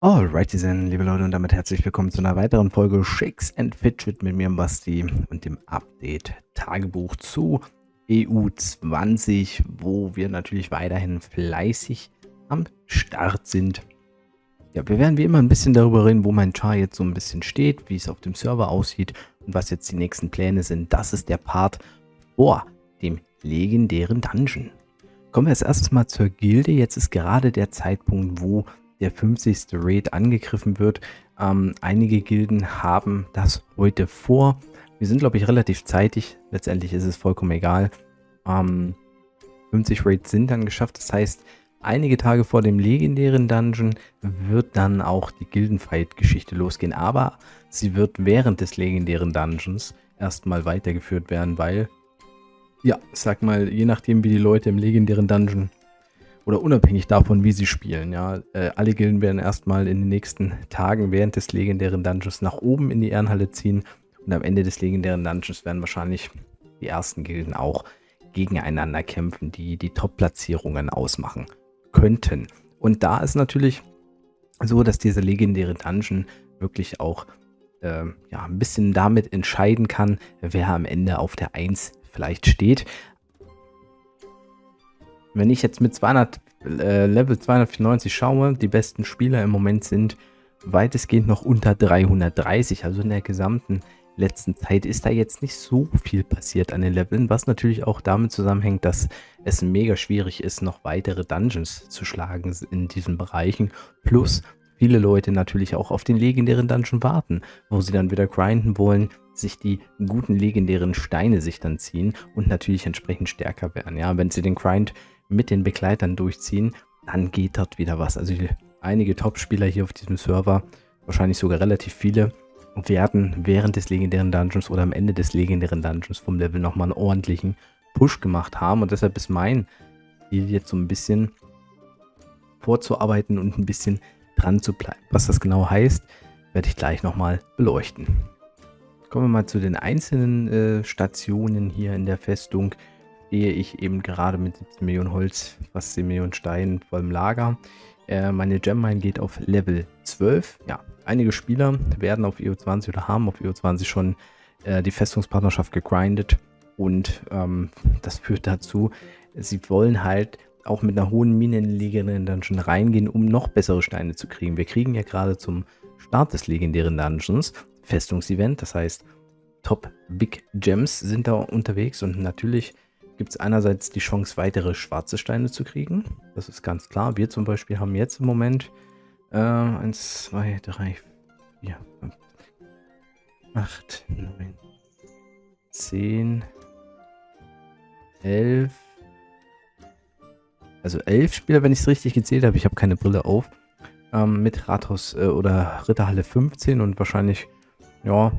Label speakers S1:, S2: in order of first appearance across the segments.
S1: Alrighty then, liebe Leute, und damit herzlich willkommen zu einer weiteren Folge Shakes and Fidget mit mir, Basti, und dem Update-Tagebuch zu EU20, wo wir natürlich weiterhin fleißig am Start sind. Ja, wir werden wie immer ein bisschen darüber reden, wo mein Char jetzt so ein bisschen steht, wie es auf dem Server aussieht und was jetzt die nächsten Pläne sind. Das ist der Part vor dem legendären Dungeon. Kommen wir als erstes mal zur Gilde. Jetzt ist gerade der Zeitpunkt, wo der 50. Raid angegriffen wird. Einige Gilden haben das heute vor. Wir sind, glaube ich, relativ zeitig. Letztendlich ist es vollkommen egal. 50 Raids sind dann geschafft. Das heißt, einige Tage vor dem legendären Dungeon wird dann auch die Gildenfight-Geschichte losgehen. Aber sie wird während des legendären Dungeons erstmal weitergeführt werden, weil, ja, ich sag mal, je nachdem, wie die Leute im legendären Dungeon oder unabhängig davon, wie sie spielen, ja, alle Gilden werden erstmal in den nächsten Tagen während des legendären Dungeons nach oben in die Ehrenhalle ziehen und am Ende des legendären Dungeons werden wahrscheinlich die ersten Gilden auch gegeneinander kämpfen, die die Top-Platzierungen ausmachen könnten. Und da ist natürlich so, dass dieser legendäre Dungeon wirklich auch ja, ein bisschen damit entscheiden kann, wer am Ende auf der 1 vielleicht steht. Wenn ich jetzt mit Level 294 schaue, die besten Spieler im Moment sind weitestgehend noch unter 330. Also in der gesamten letzten Zeit ist da jetzt nicht so viel passiert an den Leveln, was natürlich auch damit zusammenhängt, dass es mega schwierig ist, noch weitere Dungeons zu schlagen in diesen Bereichen. Plus viele Leute natürlich auch auf den legendären Dungeon warten, wo sie dann wieder grinden wollen, sich die guten legendären Steine sich dann ziehen und natürlich entsprechend stärker werden. Ja, wenn sie den Grind mit den Begleitern durchziehen, dann geht dort wieder was. Also einige Top-Spieler hier auf diesem Server, wahrscheinlich sogar relativ viele, werden während des legendären Dungeons oder am Ende des legendären Dungeons vom Level nochmal einen ordentlichen Push gemacht haben. Und deshalb ist mein Ziel jetzt so ein bisschen vorzuarbeiten und ein bisschen dran zu bleiben. Was das genau heißt, werde ich gleich nochmal beleuchten. Kommen wir mal zu den einzelnen Stationen hier in der Festung. Stehe ich eben gerade mit 17 Millionen Holz, fast 10 Millionen Steinen vor dem Lager. Meine Gemmine geht auf Level 12. Ja, einige Spieler werden auf EU20 oder haben auf EU20 schon die Festungspartnerschaft gegrindet. Und das führt dazu, sie wollen halt auch mit einer hohen Mine in den legendären Dungeon reingehen, um noch bessere Steine zu kriegen. Wir kriegen ja gerade zum Start des legendären Dungeons Festungsevent, das heißt Top Big Gems sind da unterwegs und natürlich gibt es einerseits die Chance, weitere schwarze Steine zu kriegen. Das ist ganz klar. Wir zum Beispiel haben jetzt im Moment 1, 2, 3, 4, 5, 8, 9, 10, 11. Also 11 Spieler, wenn ich es richtig gezählt habe. Ich habe keine Brille auf. Mit Rathaus oder Ritterhalle 15 und wahrscheinlich, ja,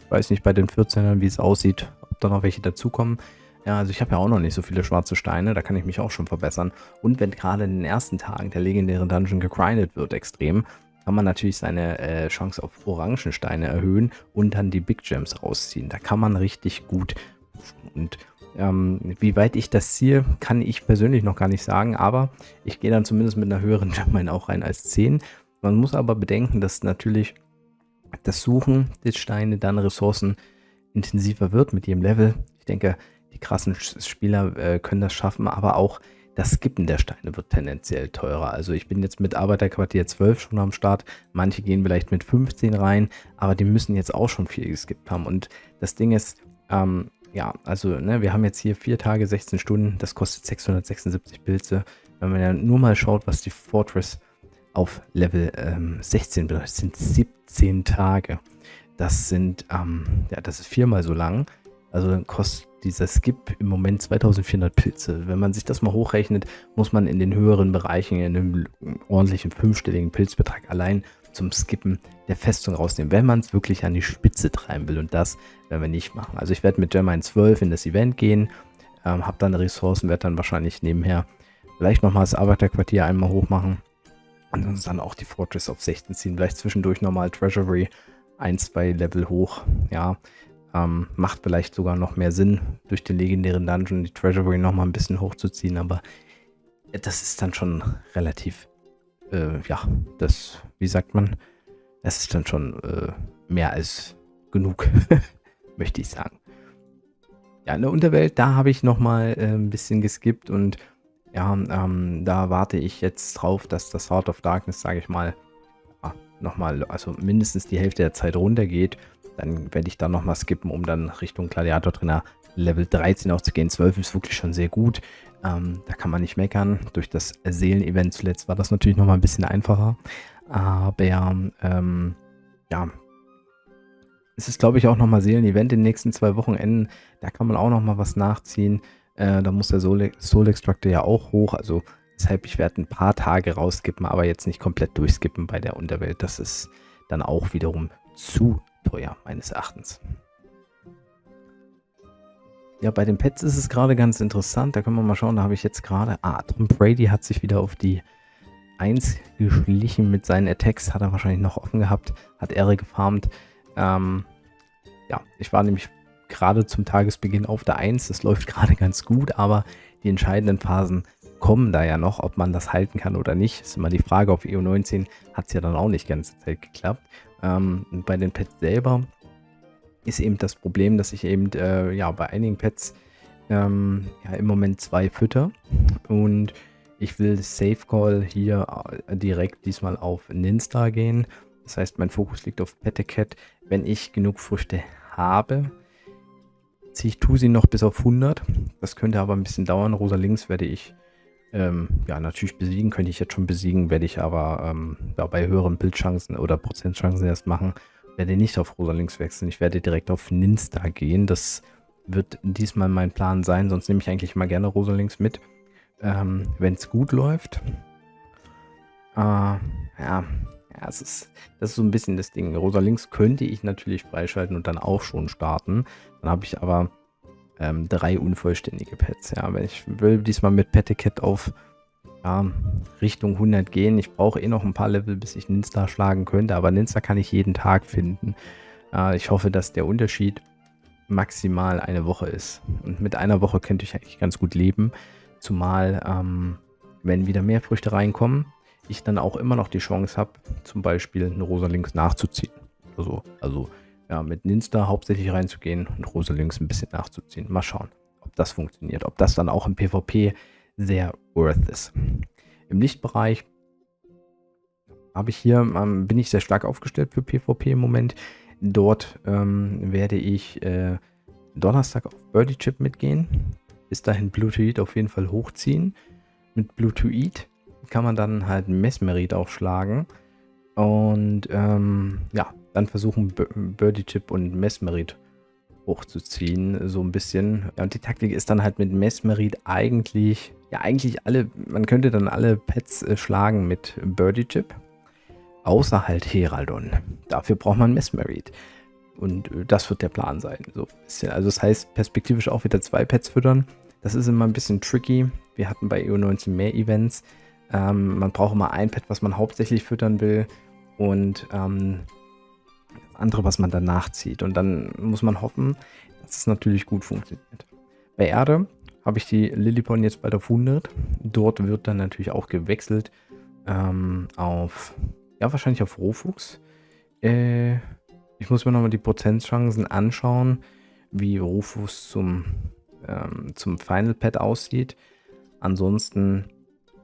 S1: weiß nicht bei den 14ern, wie es aussieht, ob da noch welche dazukommen. Ja, also ich habe ja auch noch nicht so viele schwarze Steine, da kann ich mich auch schon verbessern. Und wenn gerade in den ersten Tagen der legendären Dungeon gegrindet wird extrem, kann man natürlich seine Chance auf Orangensteine erhöhen und dann die Big Gems rausziehen. Da kann man richtig gut pushen. Und wie weit ich das ziehe, kann ich persönlich noch gar nicht sagen, aber ich gehe dann zumindest mit einer höheren Gemmine auch rein als 10. Man muss aber bedenken, dass natürlich das Suchen der Steine dann Ressourcen intensiver wird mit jedem Level. Ich denke, die krassen Spieler können das schaffen, aber auch das Skippen der Steine wird tendenziell teurer. Also ich bin jetzt mit Arbeiterquartier 12 schon am Start. Manche gehen vielleicht mit 15 rein, aber die müssen jetzt auch schon viel geskippt haben. Und das Ding ist, ja, also ne, wir haben jetzt hier 4 Tage, 16 Stunden. Das kostet 676 Pilze. Wenn man ja nur mal schaut, was die Fortress auf Level 16 bedeutet, sind 17 Tage. Das sind, ja, das ist 4-mal so lang. Also dann kostet dieser Skip im Moment 2400 Pilze. Wenn man sich das mal hochrechnet, muss man in den höheren Bereichen in einem ordentlichen 5-stelligen Pilzbetrag allein zum Skippen der Festung rausnehmen, wenn man es wirklich an die Spitze treiben will. Und das werden wir nicht machen. Also ich werde mit Gemmine 12 in das Event gehen, habe dann Ressourcen, werde dann wahrscheinlich nebenher vielleicht nochmal das Arbeiterquartier einmal hochmachen und uns dann auch die Fortress auf 16 ziehen. Vielleicht zwischendurch nochmal Treasury 1, 2 Level hoch. Ja, macht vielleicht sogar noch mehr Sinn, durch den legendären Dungeon die Treasury nochmal ein bisschen hochzuziehen, aber das ist dann schon relativ ja, das, wie sagt man, das ist dann schon mehr als genug, möchte ich sagen. Ja, in der Unterwelt, da habe ich nochmal ein bisschen geskippt und ja, da warte ich jetzt drauf, dass das Heart of Darkness, sage ich mal, nochmal, also mindestens die Hälfte der Zeit runtergeht. Dann werde ich da nochmal skippen, um dann Richtung Gladiator-Trainer Level 13 auch zu gehen. 12 ist wirklich schon sehr gut. Da kann man nicht meckern. Durch das Seelen-Event zuletzt war das natürlich nochmal ein bisschen einfacher. Aber ja, es ist, glaube ich, auch nochmal Seelen-Event in den nächsten 2 Wochenenden. Da kann man auch nochmal was nachziehen. Da muss der Soul Extractor ja auch hoch. Also deshalb, ich werde ein paar Tage rausskippen, aber jetzt nicht komplett durchskippen bei der Unterwelt. Das ist dann auch wiederum zu teuer, meines Erachtens. Ja, bei den Pets ist es gerade ganz interessant. Da können wir mal schauen. Da habe ich jetzt gerade... Tom Brady hat sich wieder auf die 1 geschlichen mit seinen Attacks. Hat er wahrscheinlich noch offen gehabt. Hat Ehre gefarmt. Ja, ich war nämlich gerade zum Tagesbeginn auf der 1. Das läuft gerade ganz gut, aber die entscheidenden Phasen kommen da ja noch. Ob man das halten kann oder nicht, ist immer die Frage. Auf EU19 hat es ja dann auch nicht die ganze Zeit geklappt. Bei den Pets selber ist eben das Problem, dass ich eben ja, bei einigen Pets ja, im Moment 2 fütter und ich will Safe Call hier direkt diesmal auf Ninstar gehen. Das heißt, mein Fokus liegt auf Petaket. Wenn ich genug Früchte habe, ziehe ich Tusi noch bis auf 100. Das könnte aber ein bisschen dauern. Rosa Links werde ich ja natürlich besiegen. Könnte ich jetzt schon besiegen, werde ich aber ja, bei höheren Bildchancen oder Prozentchancen erst machen. Werde nicht auf Rosa Links wechseln. Ich werde direkt auf Ninstar gehen. Das wird diesmal mein Plan sein. Sonst nehme ich eigentlich mal gerne Rosa Links mit. Wenn es gut läuft. Ja, das ist so ein bisschen das Ding. Rosa Links könnte ich natürlich freischalten und dann auch schon starten. Dann habe ich aber 3 unvollständige Pets. Ja, wenn ich will diesmal mit Petaket auf Richtung 100 gehen. Ich brauche noch ein paar Level, bis ich Ninstar schlagen könnte. Aber Ninstar kann ich jeden Tag finden. Ich hoffe, dass der Unterschied maximal eine Woche ist. Und mit einer Woche könnte ich eigentlich ganz gut leben. Zumal, wenn wieder mehr Früchte reinkommen, ich dann auch immer noch die Chance habe, zum Beispiel eine Rosa Links nachzuziehen. Also ja, mit Ninstar hauptsächlich reinzugehen und Rosa Links ein bisschen nachzuziehen. Mal schauen, ob das funktioniert. Ob das dann auch im PvP sehr worth ist. Im Lichtbereich bin ich sehr stark aufgestellt für PvP im Moment. Dort werde ich Donnerstag auf Birdie Chip mitgehen. Bis dahin Blutuid auf jeden Fall hochziehen. Mit Blutuid kann man dann halt Mesmerit aufschlagen. Und ja, dann versuchen Birdie Chip und Mesmerit hochzuziehen, so ein bisschen. Ja, und die Taktik ist dann halt mit Mesmerit eigentlich alle, man könnte dann alle Pets schlagen mit Birdie Chip. Außer halt Heraldon. Dafür braucht man Mesmerit. Und das wird der Plan sein. So ein bisschen. Also das heißt, perspektivisch auch wieder 2 Pets füttern. Das ist immer ein bisschen tricky. Wir hatten bei EU19 mehr Events. Man braucht immer ein Pet, was man hauptsächlich füttern will. Und das andere, was man danach zieht. Und dann muss man hoffen, dass es natürlich gut funktioniert. Bei Erde habe ich die Lillipon jetzt bald auf 100. Dort wird dann natürlich auch gewechselt auf, ja, wahrscheinlich auf Rohfuchs. Ich muss mir nochmal die Prozentchancen anschauen, wie Rohfuchs zum Final Pet aussieht. Ansonsten,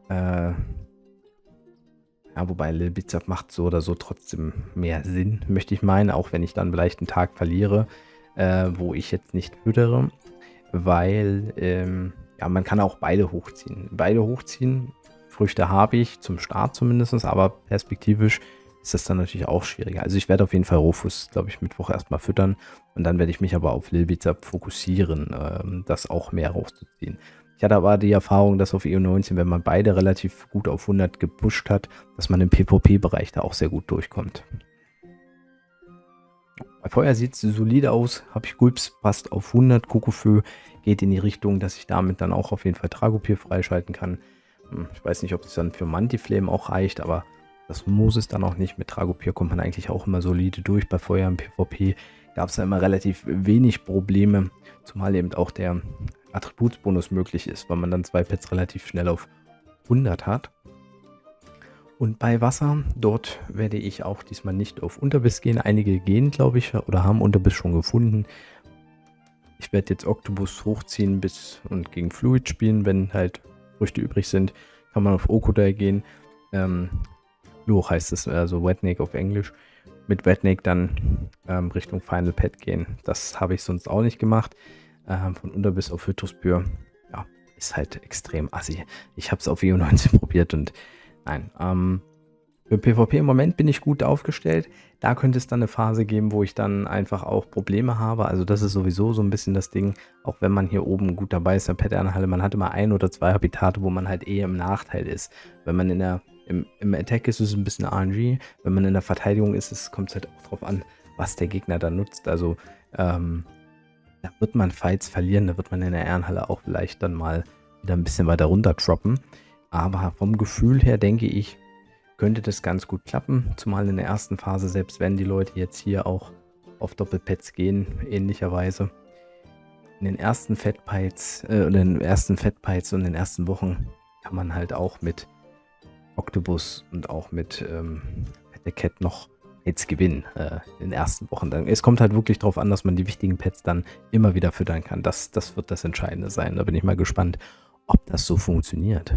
S1: ja, wobei Lil Bizap macht so oder so trotzdem mehr Sinn, möchte ich meinen, auch wenn ich dann vielleicht einen Tag verliere, wo ich jetzt nicht füttere, weil, ja, man kann auch beide hochziehen. Früchte habe ich, zum Start zumindest, aber perspektivisch ist das dann natürlich auch schwieriger. Also ich werde auf jeden Fall Rohfuß, glaube ich, Mittwoch erstmal füttern und dann werde ich mich aber auf Lil Bizap fokussieren, das auch mehr rauszuziehen. Ich hatte aber die Erfahrung, dass auf EU19, wenn man beide relativ gut auf 100 gepusht hat, dass man im PvP-Bereich da auch sehr gut durchkommt. Bei Feuer sieht es solide aus. Habe ich Gulps, passt auf 100. Kokofö geht in die Richtung, dass ich damit dann auch auf jeden Fall Dragopir freischalten kann. Ich weiß nicht, ob es dann für Mantiflame auch reicht, aber das muss es dann auch nicht. Mit Dragopir kommt man eigentlich auch immer solide durch. Bei Feuer im PvP gab es da immer relativ wenig Probleme, zumal eben auch der Attributsbonus möglich ist, weil man dann 2 Pets relativ schnell auf 100 hat. Und bei Wasser, dort werde ich auch diesmal nicht auf Unterbiss gehen. Einige gehen, glaube ich, oder haben Unterbiss schon gefunden. Ich werde jetzt Octopus hochziehen bis und gegen Fluid spielen. Wenn halt Früchte übrig sind, kann man auf Okodai gehen. Fluch heißt es, also Wetnake auf Englisch. Mit Wetnake dann Richtung Final Pet gehen. Das habe ich sonst auch nicht gemacht. Von Unterbiss auf Hydrospür. Ja, ist halt extrem assi. Ich habe es auf EU19 probiert und nein. Für PvP im Moment bin ich gut aufgestellt. Da könnte es dann eine Phase geben, wo ich dann einfach auch Probleme habe. Also das ist sowieso so ein bisschen das Ding, auch wenn man hier oben gut dabei ist in der Patternhalle, man hat immer 1 oder 2 Habitate, wo man halt eher im Nachteil ist. Wenn man im Attack ist, ist es ein bisschen RNG. Wenn man in der Verteidigung ist, kommt es halt auch drauf an, was der Gegner da nutzt. Also da wird man Fights verlieren, da wird man in der Ehrenhalle auch vielleicht dann mal wieder ein bisschen weiter runter droppen. Aber vom Gefühl her denke ich, könnte das ganz gut klappen, zumal in der ersten Phase, selbst wenn die Leute jetzt hier auch auf Doppelpads gehen, ähnlicherweise. In den ersten Fatpites und in den ersten Wochen kann man halt auch mit Octopus und auch mit der Cat noch Pets gewinnen in den ersten Wochen. Es kommt halt wirklich darauf an, dass man die wichtigen Pets dann immer wieder füttern kann. Das wird das Entscheidende sein. Da bin ich mal gespannt, ob das so funktioniert.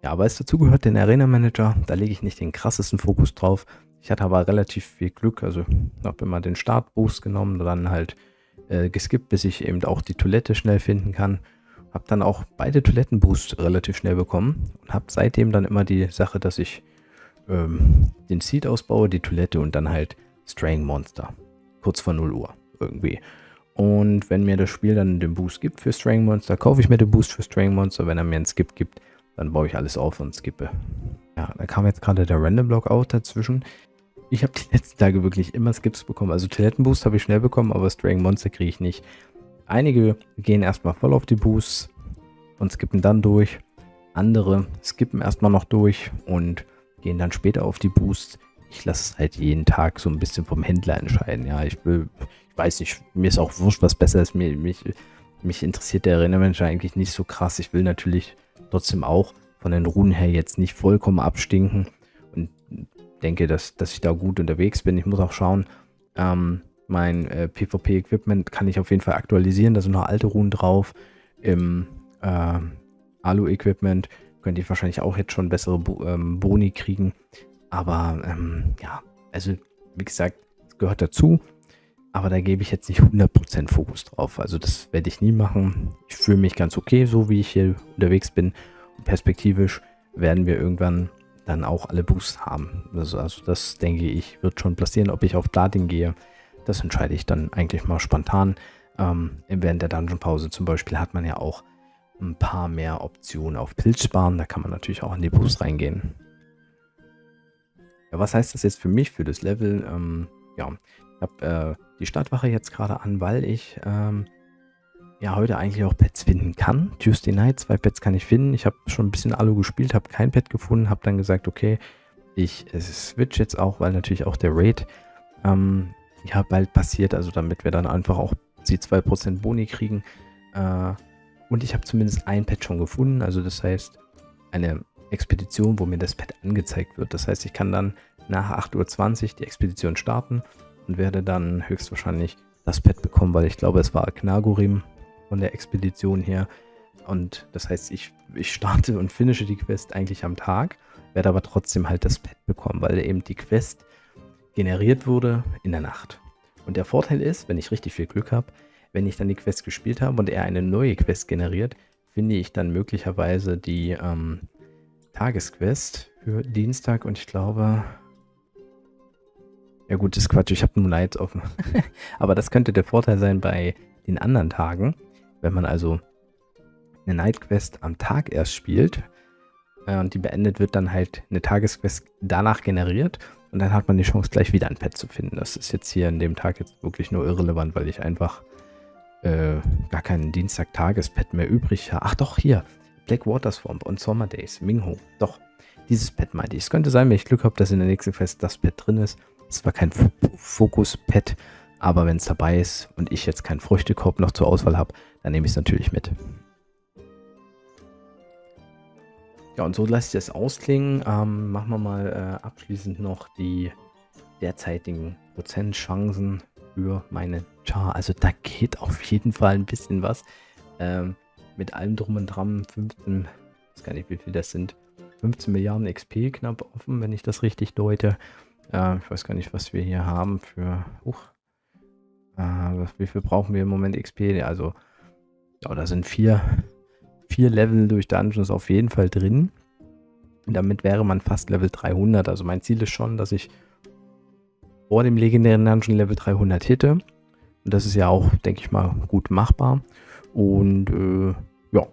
S1: Ja, aber es dazu gehört den Arena Manager, da lege ich nicht den krassesten Fokus drauf. Ich hatte aber relativ viel Glück, also habe immer den Startboost genommen, dann halt geskippt, bis ich eben auch die Toilette schnell finden kann. Habe dann auch beide Toilettenboosts relativ schnell bekommen und habe seitdem dann immer die Sache, dass ich den Seed ausbaue, die Toilette und dann halt Straying Monster. Kurz vor 0 Uhr irgendwie. Und wenn mir das Spiel dann den Boost gibt für Straying Monster, kaufe ich mir den Boost für Straying Monster. Wenn er mir einen Skip gibt, dann baue ich alles auf und skippe. Ja, da kam jetzt gerade der Random Block auch dazwischen. Ich habe die letzten Tage wirklich immer Skips bekommen. Also Toilettenboost habe ich schnell bekommen, aber Straying Monster kriege ich nicht. Einige gehen erstmal voll auf die Boosts und skippen dann durch. Andere skippen erstmal noch durch und gehen dann später auf die Boosts. Ich lasse es halt jeden Tag so ein bisschen vom Händler entscheiden. Ja, ich weiß nicht, mir ist auch wurscht, was besser ist. Mich interessiert der Arena-Manager eigentlich nicht so krass. Ich will natürlich trotzdem auch von den Runen her jetzt nicht vollkommen abstinken und denke, dass ich da gut unterwegs bin. Ich muss auch schauen, mein PvP-Equipment kann ich auf jeden Fall aktualisieren. Da sind noch alte Runen drauf. Im Alu-Equipment könnt ihr wahrscheinlich auch jetzt schon bessere Boni kriegen. Aber ja, also wie gesagt, es gehört dazu. Aber da gebe ich jetzt nicht 100% Fokus drauf. Also das werde ich nie machen. Ich fühle mich ganz okay, so wie ich hier unterwegs bin. Und perspektivisch werden wir irgendwann dann auch alle Boosts haben. Also das denke ich, wird schon passieren. Ob ich auf Platin gehe, das entscheide ich dann eigentlich mal spontan. Während der Dungeon-Pause zum Beispiel hat man ja auch ein paar mehr Optionen auf Pilz sparen. Da kann man natürlich auch in die Boosts reingehen. Ja, was heißt das jetzt für mich, für das Level? Ja, ich habe die Stadtwache jetzt gerade an, weil ich ja heute eigentlich auch Pets finden kann. Tuesday Night, 2 Pets kann ich finden. Ich habe schon ein bisschen Alu gespielt, habe kein Pet gefunden, habe dann gesagt, okay, ich switch jetzt auch, weil natürlich auch der Raid ja bald passiert, also damit wir dann einfach auch die 2% Boni kriegen. Und ich habe zumindest ein Pet schon gefunden, also das heißt eine Expedition, wo mir das Pet angezeigt wird. Das heißt, ich kann dann nach 8:20 Uhr die Expedition starten und werde dann höchstwahrscheinlich das Pet bekommen, weil ich glaube, es war Knagurim von der Expedition her. Und das heißt, ich starte und finische die Quest eigentlich am Tag, werde aber trotzdem halt das Pet bekommen, weil eben die Quest generiert wurde in der Nacht. Und der Vorteil ist, wenn ich richtig viel Glück habe, wenn ich dann die Quest gespielt habe und er eine neue Quest generiert, finde ich dann möglicherweise die Tagesquest für Dienstag und ich glaube... Ja gut, das ist Quatsch, ich habe nur Nights offen. Aber das könnte der Vorteil sein bei den anderen Tagen, wenn man also eine Nightquest am Tag erst spielt und die beendet wird, dann halt eine Tagesquest danach generiert und dann hat man die Chance, gleich wieder ein Pet zu finden. Das ist jetzt hier in dem Tag jetzt wirklich nur irrelevant, weil ich einfach gar keinen Dienstag-Tages-Pet mehr übrig habe. Ach doch, hier, Blackwater Swamp und Summer Days, Mingho. Doch, dieses Pet meinte ich. Es könnte sein, wenn ich Glück habe, dass in der nächsten Quest das Pet drin ist. Es war kein Fokus-Pet, aber wenn es dabei ist und ich jetzt keinen Früchtekorb noch zur Auswahl habe, dann nehme ich es natürlich mit. Ja, und so lasse ich das ausklingen. Machen wir mal abschließend noch die derzeitigen Prozentchancen für meine Char. Also da geht auf jeden Fall ein bisschen was. Mit allem drum und dran 15, ich weiß gar nicht, wie viel das sind. 15 Milliarden XP knapp offen, wenn ich das richtig deute. Ich weiß gar nicht, was wir hier haben für... wie viel brauchen wir im Moment XP? Also, ja, da sind vier Level durch Dungeons auf jeden Fall drin. Und damit wäre man fast Level 300. Also mein Ziel ist schon, dass ich vor dem legendären Dungeon Level 300 hitte. Und das ist ja auch, denke ich mal, gut machbar. Und ja,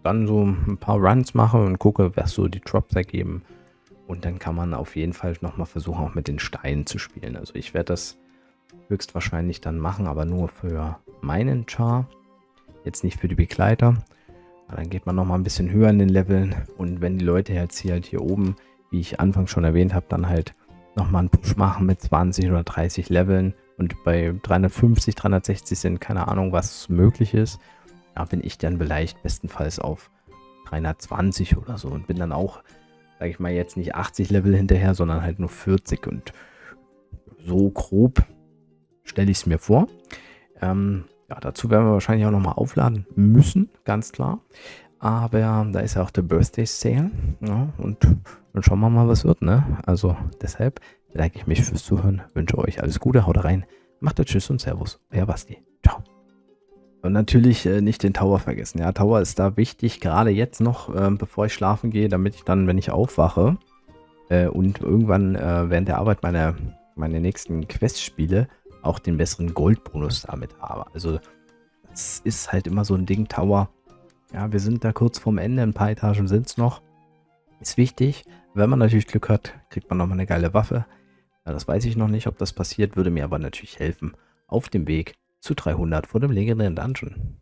S1: dann so ein paar Runs mache und gucke, was so die Drops ergeben. Und dann kann man auf jeden Fall nochmal versuchen, auch mit den Steinen zu spielen. Also ich werde das höchstwahrscheinlich dann machen, aber nur für meinen Char. Jetzt nicht für die Begleiter. Dann geht man nochmal ein bisschen höher in den Leveln. Und wenn die Leute jetzt hier oben, wie ich anfangs schon erwähnt habe, dann halt nochmal einen Push machen mit 20 oder 30 Leveln und bei 350, 360 sind, keine Ahnung, was möglich ist. Da bin ich dann vielleicht bestenfalls auf 320 oder so und bin dann auch, sage ich mal, jetzt nicht 80 Level hinterher, sondern halt nur 40 und so grob stelle ich es mir vor. Ja, dazu werden wir wahrscheinlich auch nochmal aufladen müssen, ganz klar. Aber da ist ja auch der Birthday Sale. Ja, und dann schauen wir mal, was wird, ne? Also deshalb bedanke ich mich fürs Zuhören. Wünsche euch alles Gute, haut rein. Macht das, tschüss und servus. Euer Basti. Ciao. Und natürlich nicht den Tower vergessen. Ja, Tower ist da wichtig, gerade jetzt noch, bevor ich schlafen gehe, damit ich dann, wenn ich aufwache und irgendwann während der Arbeit meine nächsten Quests spiele, auch den besseren Goldbonus damit habe. Also das ist halt immer so ein Ding, Tower. Ja, wir sind da kurz vorm Ende, ein paar Etagen sind es noch. Ist wichtig. Wenn man natürlich Glück hat, kriegt man nochmal eine geile Waffe. Ja, das weiß ich noch nicht, ob das passiert, würde mir aber natürlich helfen auf dem Weg zu 300 vor dem legendären Dungeon.